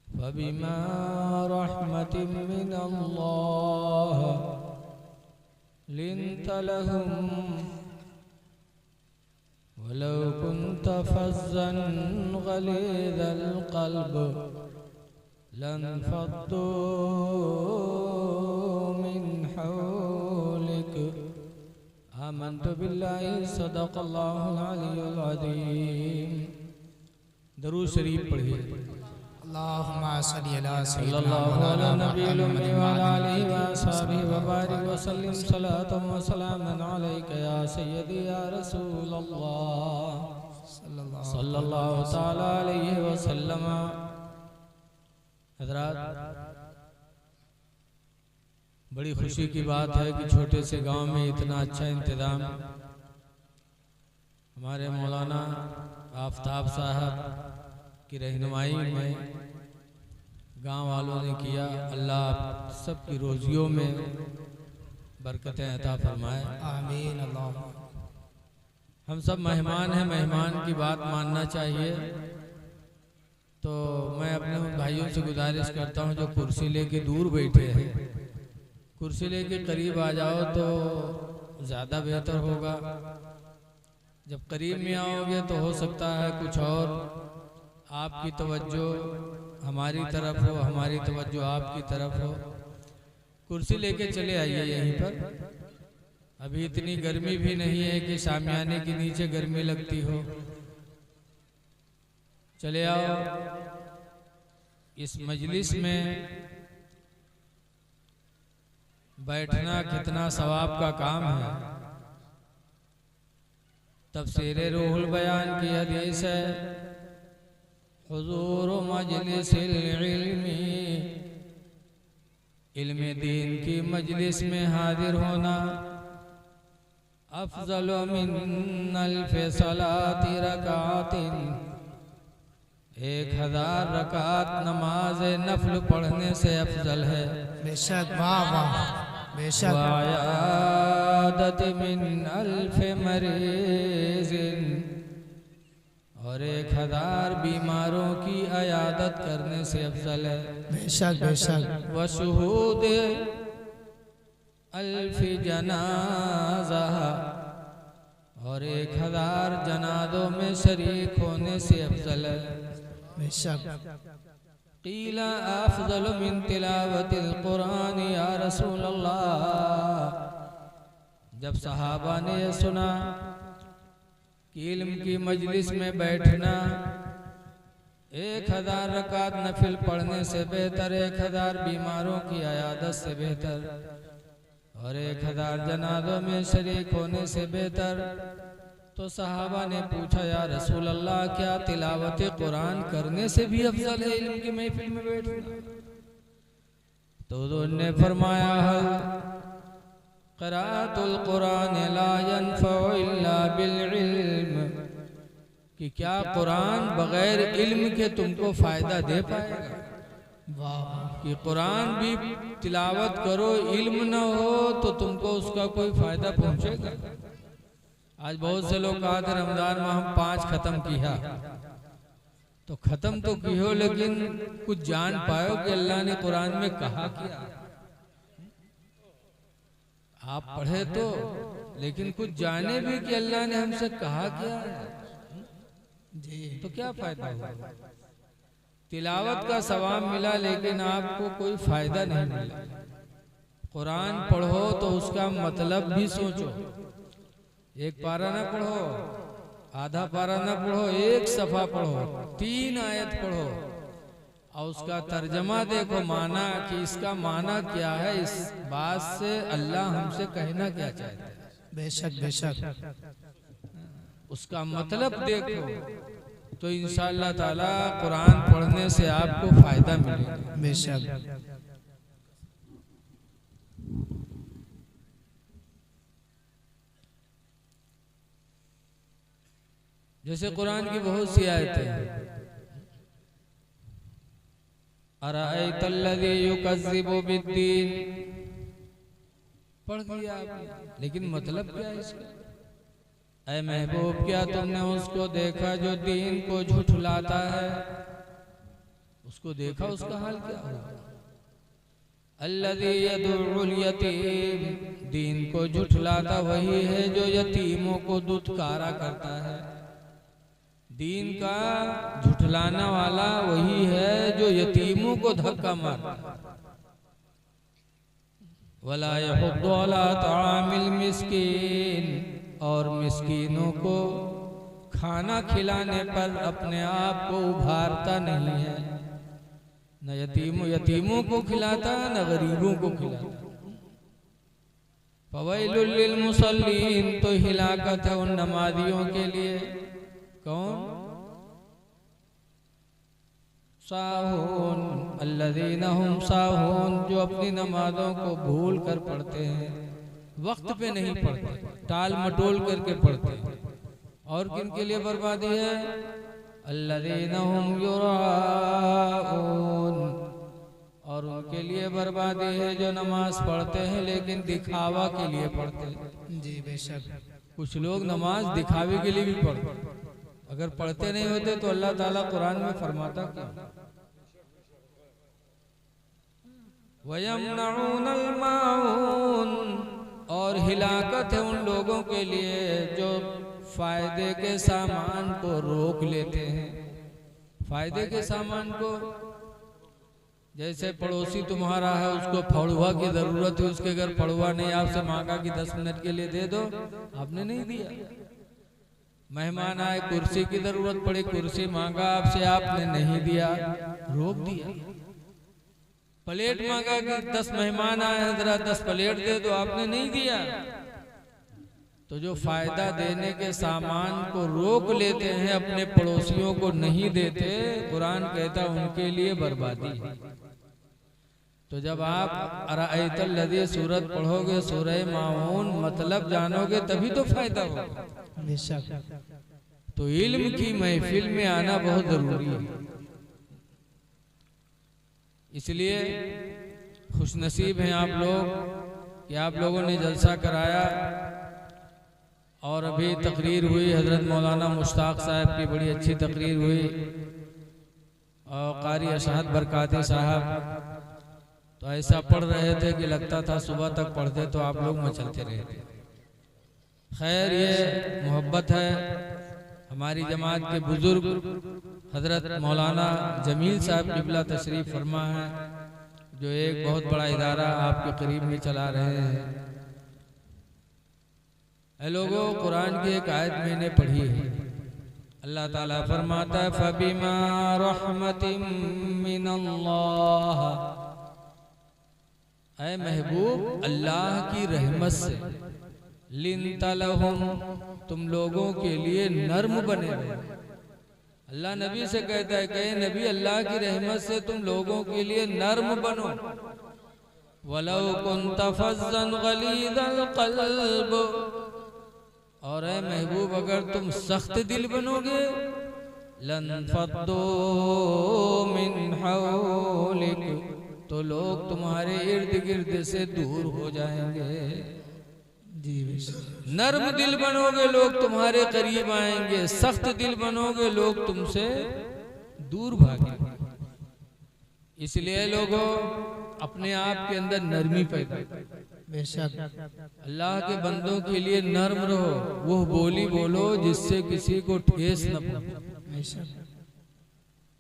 फबिमा रहमतिम मिनल्लाह लिन्त लहुम वलौ कुन्त फज़्ज़न गलीज़ल क़ल्ब लन्फ़द्दू मिन हौलिक आमन्तु बिल्लाहि सदक़ल्लाहुल अलियुल अज़ीम। दरूद शरीफ पढ़िए। अल्लाहुम्मा सल्लि अला सल्लल्लाहु अला नबिय्यिल उम्मी व अला आलिहि व अस्हाबिहि व बारिक व सल्लिम सलातन व सलामन अलैका या सय्यदी या रसूलल्लाह सल्लल्लाहु तआला अलैहि व सल्लम। हज़रात, बड़ी खुशी की बात है कि छोटे से गांव में इतना अच्छा इंतज़ाम हमारे मौलाना आफताब साहब की रहनुमाई में गांव वालों ने किया। अल्लाह सबकी रोजियों में बरकतें अता फरमाए, आमीन। अल्लाह, हम सब मेहमान हैं, मेहमान की बात मानना चाहिए। तो मैं अपने उन भाइयों से गुजारिश करता हूं जो कुर्सी लेके दूर बैठे हैं, कुर्सी लेके करीब आ जाओ तो ज़्यादा बेहतर होगा। जब करीब में आओगे तो हो सकता है कुछ और आपकी तवज्जो हमारी तरफ हो, हमारी तवज्जो आपकी तरफ हो। कुर्सी लेके चले आइए यहीं पर। अभी इतनी गर्मी भी नहीं है कि शामियाने के नीचे गर्मी लगती हो। चले आओ। इस मजलिस में बैठना कितना सवाब का काम है। तफसीर रूहुल बयान की हदीस है, हुजूर मजलिसिल इल्मी, इल्म दीन की मजलिस में हाजिर होना अफजल मिन अल्फ़ि सलाति रकातिन, 1000 रकात नमाज नफल पढ़ने से अफजल है। बेशक, वाह वाह, बेशक। वयादत मिन अल्फ़ि मरीज़िन, और 1000 बीमारों की अयादत करने से अफजल है। बेशक बेशक। वशुहूद अल्फ़ि जनाज़ा, और 1000 जनाज़ों में शरीक होने से अफजल है। बेशक। क़ीला अफ़ज़ल मिन तिलावतिल क़ुरान या रसूल अल्लाह, जब सहाबा ने यह सुना कि इल्म की मजलिस में बैठना 1000 रकात नफिल पढ़ने से बेहतर, 1000 बीमारों की अयादत से बेहतर, और 1000 जनाज़ों में शरीक होने से बेहतर, तो सहाबा ने पूछा या रसूल अल्लाह, क्या तिलावत कुरान करने से भी अफजल है इल्म की महफिल में बैठना? तो उन्होंने फरमाया हल क़राअतुल कुरान ला यनफ़उ इल्ला बिल इल्म, कि क्या कुरान बगैर इल्म के तुमको फ़ायदा दे पाएगा? वाह, कि कुरान भी तिलावत करो, इल्म न हो तो तुमको उसका कोई फ़ायदा पहुँचेगा? आज बहुत से लोग कहा थे रमज़ान में हम 5 ख़त्म किया, तो ख़त्म तो की हो लेकिन कुछ जान पाओ कि अल्लाह ने कुरान में कहा क्या? आप पढ़े तो, लेकिन कुछ जाने भी कि अल्लाह ने हमसे कहा क्या है, तो क्या फायदा हुआ? तिलावत का सवाब मिला लेकिन आपको कोई फायदा नहीं मिला। कुरान पढ़ो तो उसका मतलब भी सोचो। एक पारा ना पढ़ो, आधा पारा ना पढ़ो, एक सफ़ा पढ़ो, 3 आयत पढ़ो और उसका तर्जमा देखो, माना कि इसका माना क्या है, इस बात से अल्लाह हमसे कहना क्या चाहता है। बेशक बेशक। उसका मतलब देखो तो इंशाअल्लाह ताला कुरान पढ़ने से आपको फायदा मिलेगा। बेशक। जैसे कुरान की बहुत सी आयतें हैं, अराअयतल्लज़ी युकज़्ज़िबु बिद्दीन, पढ़ लिया आपने, लेकिन मतलब क्या है इसका? ऐ महबूब क्या तुमने उसको देखा जो दीन को झुठलाता है? उसको देखा, उसका हाल क्या होगा? अल्लज़ी यदउल यतीम, दीन को झुठलाता वही है जो यतीमों को दुत्कारा करता है। दीन का झुठलाना वाला वही है जो यतीमों को धक्का मारता है। वला यहुद्दु अला तआमिल मिस्कीन, और मिस्कीनों को खाना खिलाने पर अपने आप को उभारता नहीं है। न यतीमों को खिलाता, न गरीबों को खिलाता। फवैलुल लिल मुसल्लीन, तो हिलाकत है उन नमाजियों के लिए। कौन? साहून, अल्लज़ीना हुम साहून, जो अपनी नमाजों को भूल कर पढ़ते हैं, वक्त पे नहीं पढ़ते, टाल मटोल करके पढ़ते हैं। और किन के लिए बर्बादी है? अल्लज़ीना हुम युराऊन, और उनके लिए बर्बादी है जो नमाज पढ़ते हैं लेकिन दिखावा के लिए पढ़ते हैं। जी बेशक। कुछ लोग नमाज दिखावे के लिए भी पढ़ते हैं। अगर पढ़ते नहीं होते तो अल्लाह ताला कुरान में फरमाता क्या? वयमनऊनल माऊन, और हिलाकत है उन लोगों के लिए जो फायदे के सामान को रोक लेते हैं। फायदे के सामान को, जैसे पड़ोसी तुम्हारा है, उसको फड़ुआ की जरूरत है, उसके घर फड़ुआ नहीं, आपसे मांगा कि 10 मिनट के लिए दे दो, आपने नहीं दिया। मेहमान आए, कुर्सी की जरूरत पड़ी, कुर्सी मांगा आपसे, आपने नहीं दिया, रोक दिया। प्लेट मांगा कि 10 मेहमान आए हैं, जरा 10 प्लेट दे दो, आपने नहीं दिया। तो जो फायदा देने के सामान को रोक लेते हैं, अपने पड़ोसियों को नहीं देते, कुरान कहता उनके लिए बर्बादी है। तो जब आप अराअयतल लज़ी सूरत पढ़ोगे, सूरह माऊन, मतलब जानोगे तभी तो फायदा होगा। बेशक। तो इल्म की महफिल में आना बहुत जरूरी है। इसलिए खुशनसीब हैं आप लोग कि आप लोगों ने जलसा कराया। और अभी तकरीर हुई, हजरत मौलाना मुश्ताक साहब की बड़ी अच्छी तकरीर हुई, और कारी अशहद बरकाती साहब तो ऐसा पढ़ रहे थे कि लगता था सुबह तक पढ़ते तो आप लोग मचलते रहते। खैर, ये मोहब्बत है। हमारी जमात के बुजुर्ग हजरत मौलाना जमील साहब किबला तशरीफ फरमा है, जो एक बहुत बड़ा इदारा आपके करीब में चला रहे हैं। ऐ लोगों, कुरान की एक आयत मैंने पढ़ी है। अल्लाह ताला फरमाता है, फबिमा रहमतिम मिनल्लाह, ऐ महबूब अल्लाह की रहमत से, लिन्ता लहुम, तुम लोगों के लिए नर्म बने रहे। अल्लाह नबी से कहता है, कहे नबी अल्लाह की रहमत से तुम लोगों के लिए नर्म बनो। वलौ कुन्ता फज़्ज़न गलीज़ल क़ल्ब, और ऐ महबूब अगर तुम सख्त दिल बनोगे, लनफ़द्दू मिन हौलिक, तो लोग तुम्हारे इर्द गिर्द से दूर हो जाएंगे। जी। नर्म दिल बनोगे, लोग तुम्हारे करीब आएंगे। सख्त दिल बनोगे, लोग तुमसे दूर भागेंगे। इसलिए लोगों, अपने आप के अंदर नरमी पैदा करो। बेशक। अल्लाह के बंदों के लिए नर्म रहो। वो बोली बोलो जिससे किसी को ठेस न पहुंचे। बेशक।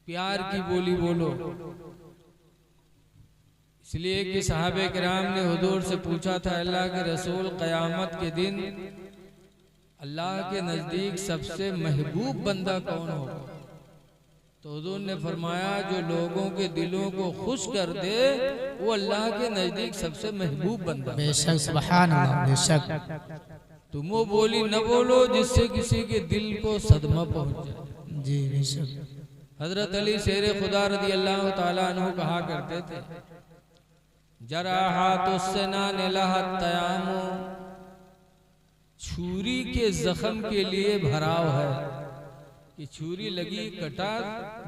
प्यार की बोली बोलो। इसलिए कि साहबे किराम ने हुजूर से पूछा था, अल्लाह के रसूल, क़यामत के दिन अल्लाह के नज़दीक सबसे महबूब बंदा कौन होगा? तो हुजूर ने फरमाया, जो लोगों के दिलों को खुश कर दे वो अल्लाह के नज़दीक सबसे महबूब बंदा। बेशक। सुभान अल्लाह। बेशक। तुम वो बोली न बोलो जिससे किसी के दिल को सदमा पहुंच जाए। जी। बेशक। हजरत अली शेर खुदा रज़ी अल्लाह ताला अन्हु कहा करते थे, जराहातुस्सनान लहत तयामु, छुरी के जख्म के लिए भराव है कि छुरी लगी, कटा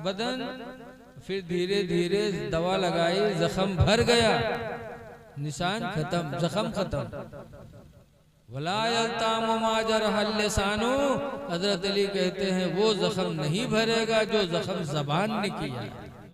बदन, फिर धीरे धीरे दवा लगाई, जख्म भर गया, निशान खत्म, जख्म खत्म। वलायल्ताम माजर हल्लिसानु, हजरत अली कहते हैं वो जख्म नहीं भरेगा जो जख्म जबान ने किया है।